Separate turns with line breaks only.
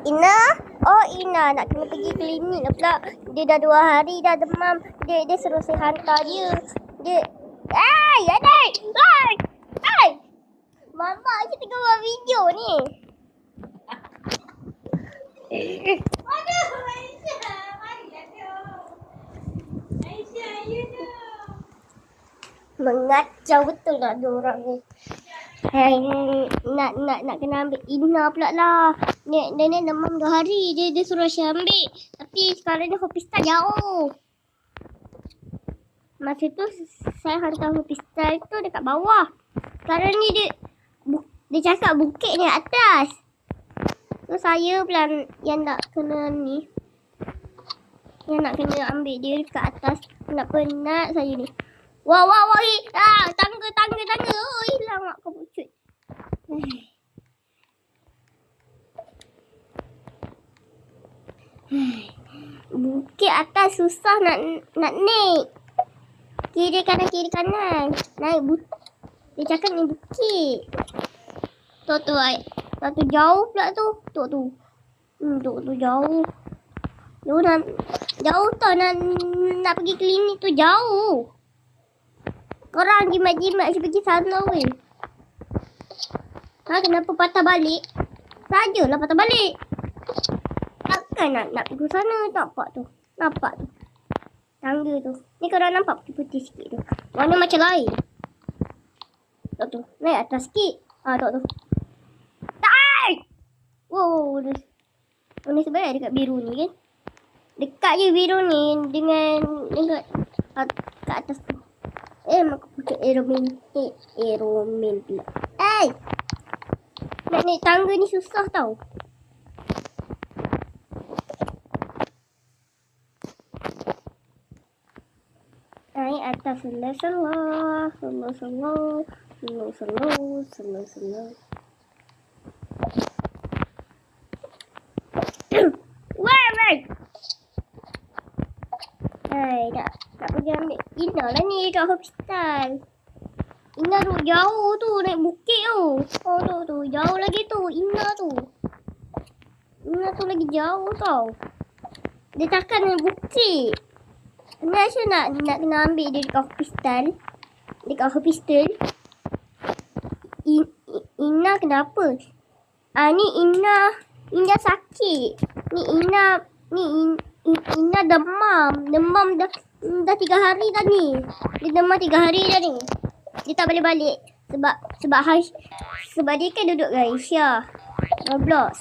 Ina? Oh, Ina nak kena pergi klinik lah pula. Dia dah 2 hari dah demam. Dia suruh saya hantar dia. Dia... Adik! Hai! Mama je tengah buat video ni.
Aduh, Aisyah. Mari tu. Aisyah, you tu.
Mengacau betul lah diorang ni. Hai, nak kena ambil Ina pula lah. Nenek demam 2 hari. Dia suruh saya ambil. Tapi sekarang ni hospital jauh. Masa tu saya hantar hospital tu dekat bawah. Sekarang ni dia cakap bukit ni atas. So saya pula yang nak kena ni. Yang nak kena ambil dia dekat atas. Nak penat saya ni. Wah. Tangga. Oh, hilang mak kau pucut. Bukit atas susah nak naik. Kiri kanan. Naik dia cakap ni bukit. Tu jauh pula tu. Tu jauh. Jauh tau nak pergi klinik tu jauh. Korang jimat-jimat saya pergi sana weh. Kenapa patah balik? Sajalah patah balik. Takkan nak pergi sana. Nampak tu. Tangga tu. Ni korang nampak putih-putih sikit tu. Warna macam lain. Tu. Naik atas sikit. Tu. Tak! Wow. Ni sebenarnya dekat biru ni kan. Dekat je biru ni dengan kat atas tu. Mak pucuk aeromin pula. Nak naik tangga ni susah tau. Naik atas slow. Wait. Tak pergi ambil Ina lah ni kat hospital. Ina tu jauh tu naik bukit tu. Tu jauh lagi tu Ina tu. Ina tu lagi jauh tau. Dia cakap naik bukit. Saya nak kena ambil dia dekat hospital. Ina kenapa? Ni Ina sakit. Ina demam dah 3 hari dah ni. Dia demam 3 hari dah ni. Dia tak boleh balik sebab dia kan duduk dengan Aisyah. Roblox.